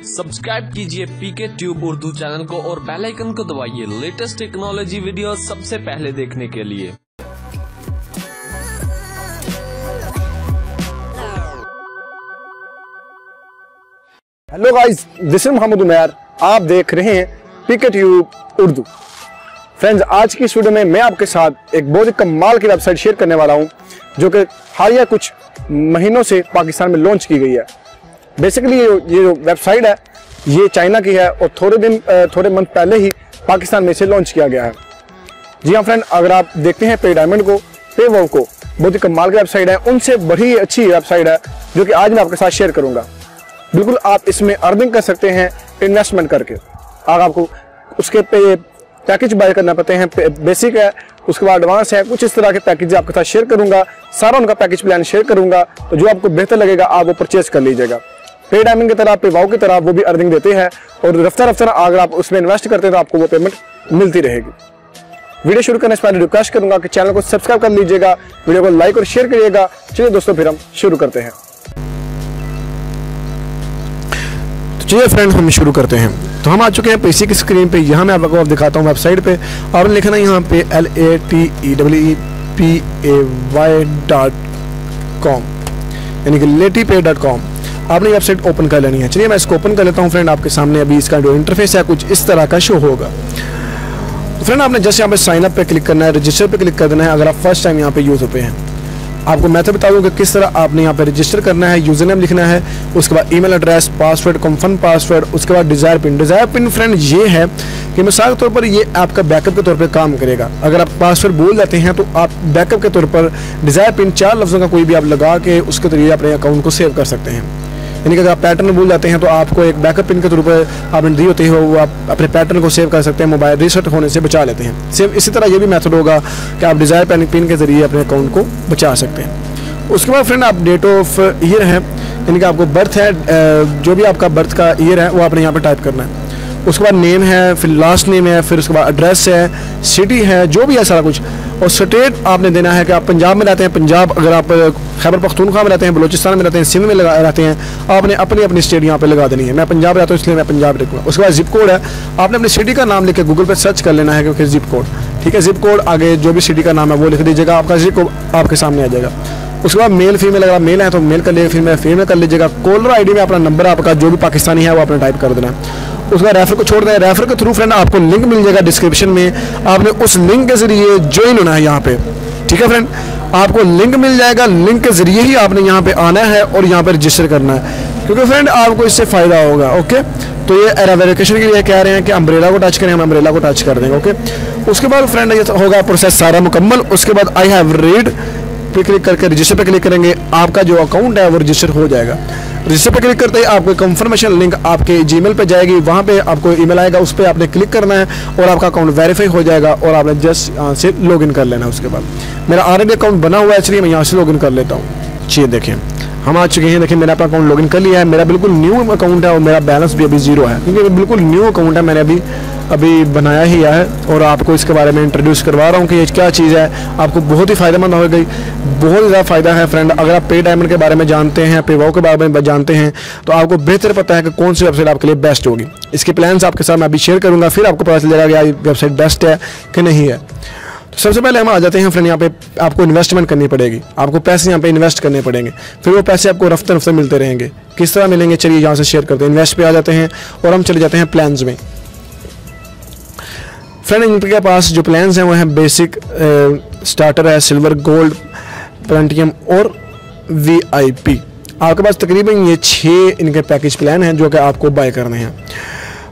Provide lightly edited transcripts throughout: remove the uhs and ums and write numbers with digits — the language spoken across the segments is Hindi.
सब्सक्राइब कीजिए पीके ट्यूब उर्दू चैनल को और बेल आइकन को दबाइए लेटेस्ट टेक्नोलॉजी वीडियो सबसे पहले देखने के लिए। Hello guys, this is Mohammad Umair. आप देख रहे हैं पीके ट्यूब उर्दू। फ्रेंड्स, आज की वीडियो में मैं आपके साथ एक बहुत ही कमाल की वेबसाइट शेयर करने वाला हूं जो कि हालिया कुछ महीनों से पाकिस्तान में लॉन्च की गई है। बेसिकली ये जो वेबसाइट है ये चाइना की है और थोड़े मंथ पहले ही पाकिस्तान में इसे लॉन्च किया गया है। जी हाँ फ्रेंड, अगर आप देखते हैं पे डायमंड को, पे वाव को, बहुत ही कमाल की वेबसाइट है, उनसे बड़ी अच्छी वेबसाइट है जो कि आज मैं आपके साथ शेयर करूंगा। बिल्कुल आप इसमें अर्निंग कर सकते हैं इन्वेस्टमेंट करके। अगर आपको उसके पैकेज बाय करना पड़ते हैं, बेसिक है, उसके बाद एडवांस है, कुछ इस तरह के पैकेज आपके साथ शेयर करूंगा। सारा उनका पैकेज प्लान शेयर करूंगा, तो जो आपको बेहतर लगेगा आप वो परचेज कर लीजिएगा। पे डायमंड की तरह, पे वाव की तरह वो भी अर्निंग देते हैं और रफ्ता अगर आप उसमें इन्वेस्ट करते हैं तो आपको वो पेमेंट मिलती रहेगी। वीडियो शुरू करने से पहले रिक्वेस्ट करूंगा कि चैनल को सब्सक्राइब कर लीजिएगा, वीडियो को लाइक और शेयर करिएगा। चलिए दोस्तों, फिर हम शुरू करते हैं। चलिए फ्रेंड, हम शुरू करते हैं। तो हम आ चुके हैं पीसी की स्क्रीन पे। यहाँ मैं आपको दिखाता हूँ वेबसाइट पे। आपने लिखना है यहाँ पे lateepay.com यानी कि lateepay.com। आपने वेबसाइट ओपन कर लेनी है। चलिए मैं इसको ओपन कर लेता हूँ फ्रेंड। आपके सामने अभी इसका जो इंटरफेस है कुछ इस तरह का शो होगा। तो फ्रेंड, आपने जस्ट यहाँ पे साइन अप पे क्लिक करना है, रजिस्टर पे क्लिक कर देना है अगर आप फर्स्ट टाइम यहाँ पे यूज होते हैं। आपको मेथड बता दूं कि किस तरह आपने यहाँ पे रजिस्टर करना है। यूजर नेम लिखना है, उसके बाद email address, password, confirm password, उसके बाद desire pin. Desire pin friend ये है कि मिसाल के तौर पर ये आपका बैकअप के तौर पे काम करेगा। अगर आप पासवर्ड भूल जाते हैं तो आप बैकअप के तौर पर डिजायर पिन 4 लफ्जों का कोई भी आप लगा के उसके जरिए अपने अकाउंट को सेव कर सकते हैं। यानी कि अगर आप पैटर्न भूल जाते हैं तो आपको एक बैकअप पिन के तौर पर आपने दी होती है, वो आप अपने पैटर्न को सेव कर सकते हैं, मोबाइल रीसेट होने से बचा लेते हैं। सेम इसी तरह ये भी मेथड होगा कि आप डिजायर पिन के जरिए अपने अकाउंट को बचा सकते हैं। उसके बाद फ्रेंड आप डेट ऑफ ईयर है, यानी कि आपको बर्थ है, जो भी आपका बर्थ का ईयर है वो आपने यहाँ पे टाइप करना है। उसके बाद नेम है, फिर लास्ट नेम है, फिर उसके बाद एड्रेस है, सिटी है, जो भी है सारा कुछ। और स्टेट आपने देना है कि आप पंजाब में रहते हैं, पंजाब। अगर आप खैबर पख्तूनख्वा में रहते हैं, बलोचिस्तान में रहते हैं, सिंध में रहते हैं, आपने अपनी स्टेट यहाँ पे लगा देनी है। मैं पंजाब रहता हूँ इसलिए मैं पंजाब लिखूँगा। उसके बाद जिप कोड है, आपने अपनी सिटी का नाम लिख के गूगल पर सर्च कर लेना है क्योंकि जिप कोड, ठीक है। जिप कोड आगे जो भी सिटी का नाम है वो लिख दीजिएगा, आपका जिप कोड आपके सामने आ जाएगा। उसके बाद मेल फीमेल, अगर मेल है तो मेल कर लीजिएगा, फीमेल कर लीजिएगा। कॉलर आईडी में अपना नंबर आपका जो भी पाकिस्तानी है वो आपने टाइप कर देना है। उसके बाद रेफर को छोड़ दें। रेफर के थ्रू फ्रेंड आपको लिंक मिल जाएगा डिस्क्रिप्शन में, आपने उस लिंक के जरिए ज्वाइन होना है यहाँ पे, ठीक है फ्रेंड। आपको लिंक मिल जाएगा, लिंक के जरिए ही आपने यहाँ पे आना है और यहाँ पे रजिस्टर करना है, क्योंकि फ्रेंड आपको इससे फायदा होगा। ओके, तो ये वेरिफिकेशन के लिए कह रहे हैं कि अम्ब्रेला को टच करें, हम अम्ब्रेला को टच कर देंगे। ओके, उसके बाद फ्रेंड ये होगा प्रोसेस सारा मुकम्मल। उसके बाद आई हैव रीड पे क्लिक करके रजिस्टर पे क्लिक करेंगे, आपका जो अकाउंट है वो रजिस्टर हो जाएगा। रजिस्टर पे क्लिक करते ही आपको कंफर्मेशन लिंक आपके जीमेल पे जाएगी, वहाँ पे आपको ईमेल आएगा, उस पर आपने क्लिक करना है और आपका अकाउंट वेरीफाई हो जाएगा और आपने जस्ट यहाँ से लॉगिन कर लेना है। उसके बाद मेरा ऑलरेडी अकाउंट बना हुआ है इसलिए मैं यहाँ से लॉगिन कर लेता हूँ। चलिए देखें, हम आ चुके हैं। देखिए मैंने अपना अकाउंट लॉगिन कर लिया है। मेरा बिल्कुल न्यू अकाउंट है और मेरा बैलेंस भी अभी 0 है, क्योंकि बिल्कुल न्यू अकाउंट है, मैंने अभी बनाया ही है और आपको इसके बारे में इंट्रोड्यूस करवा रहा हूँ कि ये क्या चीज़ है। आपको बहुत ही फ़ायदेमंद होगी, बहुत ज़्यादा फ़ायदा है फ्रेंड। अगर आप पे डायमंड के बारे में जानते हैं, पे वाव के बारे में जानते हैं, तो आपको बेहतर पता है कि कौन सी वेबसाइट आपके लिए बेस्ट होगी। इसके प्लान्स आपके साथ मैं अभी शेयर करूँगा, फिर आपको पता चल जाएगा कि ये वेबसाइट बेस्ट है कि नहीं है। तो सबसे पहले हम आ जाते हैं फ्रेंड, यहाँ पे आपको इन्वेस्टमेंट करनी पड़ेगी, आपको पैसे यहाँ पे इन्वेस्ट करने पड़ेंगे, फिर वो पैसे आपको रफ्ते मिलते रहेंगे। किस तरह मिलेंगे चलिए यहाँ से शेयर करते हैं। इन्वेस्ट पे आ जाते हैं और हम चले जाते हैं प्लान्स में। फ्रेंड इनके पास जो प्लान्स हैं वो हैं बेसिक, स्टार्टर है, सिल्वर, गोल्ड, प्लैटिनम और VIP। आपके पास तकरीबन ये 6 इनके पैकेज प्लान हैं जो कि आपको बाय करने हैं।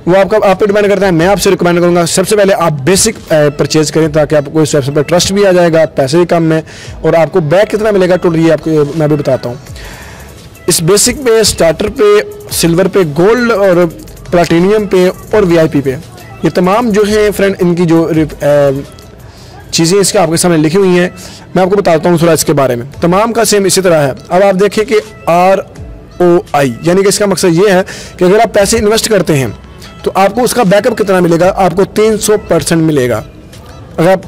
वो आप पे डिपेंड करता है। मैं आपसे रिकमेंड करूंगा सबसे पहले आप बेसिक परचेज करें ताकि आपको इस वेबसाइट पर ट्रस्ट भी आ जाएगा, पैसे भी कम में, और आपको बैक कितना मिलेगा टोटल ये आपको मैं भी बताता हूँ। इस बेसिक पे, स्टार्टर पे, सिल्वर पे, गोल्ड और प्लैटिनम पे और VIP पे, ये तमाम जो है फ्रेंड इनकी जो चीज़ें इसके आपके सामने लिखी हुई हैं, मैं आपको बताता हूँ थोड़ा इसके बारे में। तमाम का सेम इसी तरह है। अब आप देखिए कि ROI यानी कि इसका मकसद ये है कि अगर आप पैसे इन्वेस्ट करते हैं तो आपको उसका बैकअप कितना मिलेगा, आपको 300% मिलेगा। अगर आप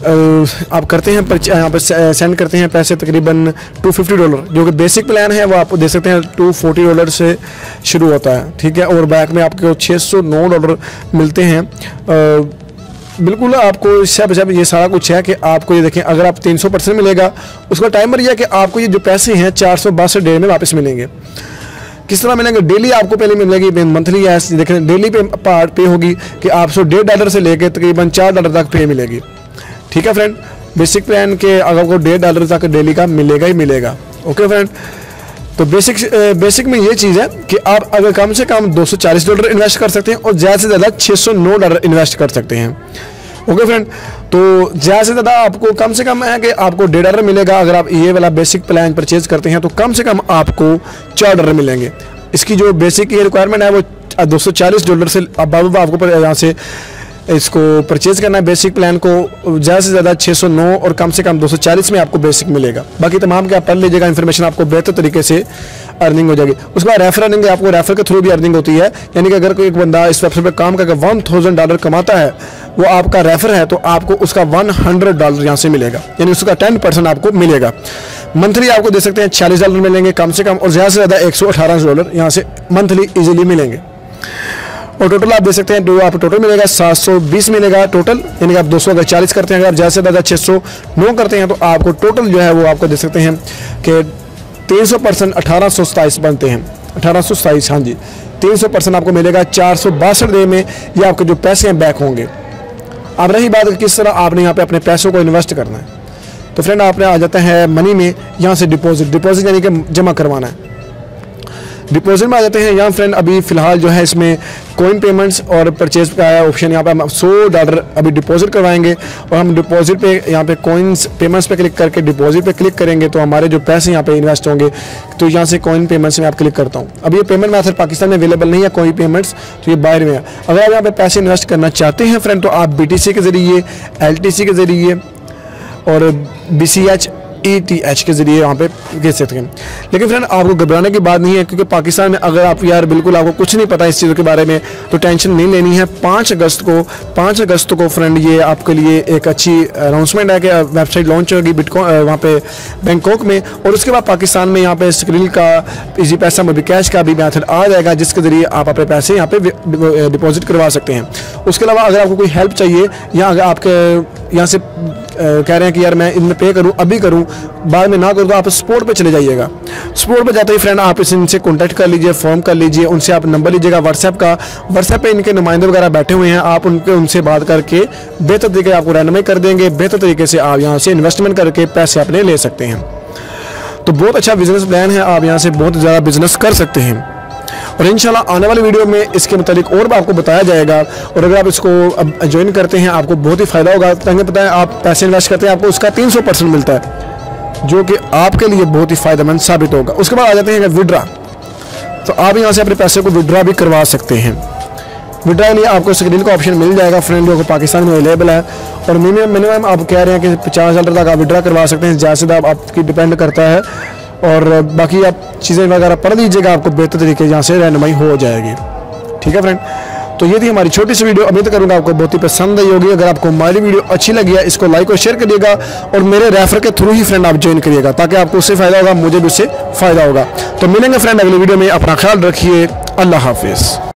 आप करते हैं यहाँ पर सेंड करते हैं पैसे तकरीबन $250, जो कि बेसिक प्लान है वो आप दे सकते हैं $240 से शुरू होता है, ठीक है। और बैक में आपको $609 मिलते हैं। बिल्कुल आपको सब ये सारा कुछ है कि आपको ये देखें, अगर आप 300% मिलेगा, उसका टाइमर यह है कि आपको ये जो पैसे हैं 462 डे में वापस मिलेंगे। किस तरह मिलेंगे? डेली आपको पहले मिलेगी, मंथली ऐसे देखें डेली पे होगी कि आपको $1.5 से लेकर तकरीबन $4 तक पे मिलेगी, ठीक है फ्रेंड। बेसिक प्लान के अगर आपको $1.5 तक डेली का मिलेगा ही मिलेगा, ओके फ्रेंड। तो बेसिक में ये चीज़ है कि आप अगर कम से कम $240 इन्वेस्ट कर सकते हैं और ज़्यादा से ज़्यादा $609 इन्वेस्ट कर सकते हैं, ओके फ्रेंड। तो ज़्यादा से ज़्यादा आपको कम से कम है कि आपको $1.5 मिलेगा। अगर आप ये वाला बेसिक प्लान परचेज करते हैं तो कम से कम आपको $4 मिलेंगे। इसकी जो बेसिक ये रिक्वायरमेंट है वो $240 से अब आपको यहाँ से इसको परचेज करना है। बेसिक प्लान को ज़्यादा से ज़्यादा 609 और कम से कम 240 में आपको बेसिक मिलेगा। बाकी तमाम के आप पढ़ लीजिएगा, इन्फॉर्मेशन आपको बेहतर तरीके से अर्निंग हो जाएगी। उसके बाद रेफर अर्निंग, आपको रेफर के थ्रू भी अर्निंग होती है, यानी कि अगर कोई एक बंदा इस वेबसाइट पर काम करके $1000 कमाता है, वो आपका रेफर है, तो आपको उसका $100 यहाँ से मिलेगा, यानी उसका 10% आपको मिलेगा। मंथली आपको दे सकते हैं $40 मिलेंगे कम से कम, और ज़्यादा से ज़्यादा $118 यहाँ से मंथली ईजिली मिलेंगे। और टोटल आप दे सकते हैं, आप टोटल मिलेगा 720 मिलेगा टोटल, यानी कि आप 200 अगर 40 करते हैं, अगर आप ज़्यादा से ज़्यादा 609 करते हैं तो आपको टोटल जो है वो आपको दे सकते हैं कि 300% 1827 बनते हैं, 1827, हाँ जी 300% आपको मिलेगा 462 डे में। ये आपके जो पैसे हैं बैक होंगे। अब रही बात किस तरह आपने यहाँ पे अपने पैसों को इन्वेस्ट करना है, तो फ्रेंड आपने आ जाता है मनी में, यहाँ से डिपॉजिट यानी कि जमा करवाना है। डिपॉजिट में आ जाते हैं यहाँ फ्रेंड। अभी फिलहाल जो है इसमें कॉइन पेमेंट्स और परचेज का आया ऑप्शन, यहाँ पे हम $100 अभी डिपॉजिट करवाएंगे और हम डिपॉजिट पे यहाँ पे कॉइन्स पेमेंट्स पे क्लिक करके डिपॉजिट पे क्लिक करेंगे तो हमारे जो पैसे यहाँ पे इन्वेस्ट होंगे। तो यहाँ से कॉइन पेमेंट्स में आप क्लिक करता हूँ। अब ये पेमेंट मेथड पाकिस्तान में अवेलेबल नहीं है कॉइन पेमेंट्स, तो ये बाहर में है। अगर आप यहाँ पे पैसे इन्वेस्ट करना चाहते हैं फ्रेंड तो आप BTC के ज़रिए, LTC के ज़रिए और BCH ETH के ज़रिए यहाँ पे भेज सकते हैं। लेकिन फ्रेंड आपको घबराने की बात नहीं है, क्योंकि पाकिस्तान में अगर आप यार बिल्कुल आपको कुछ नहीं पता इस चीज़ों के बारे में तो टेंशन नहीं लेनी है। 5 अगस्त को फ्रेंड ये आपके लिए एक अच्छी अनाउंसमेंट है कि वेबसाइट लॉन्च होगी वहाँ पे बैंकॉक में, और उसके बाद पाकिस्तान में यहाँ पे स्क्रिल का, इजी पैसा, मोबी कैश का भी मेथड आ जाएगा जिसके ज़रिए आप अपने पैसे यहाँ पे डिपॉजिट करवा सकते हैं। उसके अलावा अगर आपको कोई हेल्प चाहिए या अगर आपके यहाँ से कह रहे हैं कि यार मैं इनमें पे करूं, अभी करूं, बाद में ना करूं, तो आप स्पोर्ट पे चले जाइएगा। स्पोर्ट पे जाते ही फ्रेंड आप इनसे कांटेक्ट कर लीजिए, फॉर्म कर लीजिए, उनसे आप नंबर लीजिएगा व्हाट्सएप का। व्हाट्सएप पे इनके नुमाइंदे वगैरह बैठे हुए हैं, आप उनसे बात करके बेहतर तरीके आपको रहनुमाई कर देंगे। बेहतर तरीके से आप यहाँ से इन्वेस्टमेंट करके पैसे अपने ले सकते हैं। तो बहुत अच्छा बिजनेस प्लान है, आप यहाँ से बहुत ज़्यादा बिजनेस कर सकते हैं और इंशाल्लाह आने वाली वीडियो में इसके मुतालिक और भी आपको बताया जाएगा। और अगर आप इसको अब ज्वाइन करते हैं आपको बहुत ही फ़ायदा होगा। ताकि पता है आप पैसे इन्वेस्ट करते हैं आपको उसका 300% मिलता है, जो कि आपके लिए बहुत ही फ़ायदेमंद साबित होगा। उसके बाद आ जाते हैं विड्रा, तो आप यहाँ से अपने पैसे को विड्रा भी करवा सकते हैं। विड्रा के लिए आपको स्क्रीन का ऑप्शन मिल जाएगा फ्रेंड, जो कि पाकिस्तान में अवेलेबल है। और मिनिमम आप कह रहे हैं कि $50,000 तक आप विड्रा करवा सकते हैं, ज़्यादा से ज़्यादा आपकी डिपेंड करता है। और बाकी आप चीज़ें वगैरह पढ़ लीजिएगा, आपको बेहतर तरीके यहाँ से रहनुमाई हो जाएगी, ठीक है फ्रेंड। तो ये थी हमारी छोटी सी वीडियो, उम्मीद करूँगा आपको बहुत ही पसंद आई होगी। अगर आपको हमारी वीडियो अच्छी लगी है इसको लाइक और शेयर करिएगा और मेरे रेफर के थ्रू ही फ्रेंड आप ज्वाइन करिएगा, ताकि आपको उससे फ़ायदा होगा, मुझे भी उससे फ़ायदा होगा। तो मिलेंगे फ्रेंड अगली वीडियो में, अपना ख्याल रखिए, अल्लाह हाफिज़।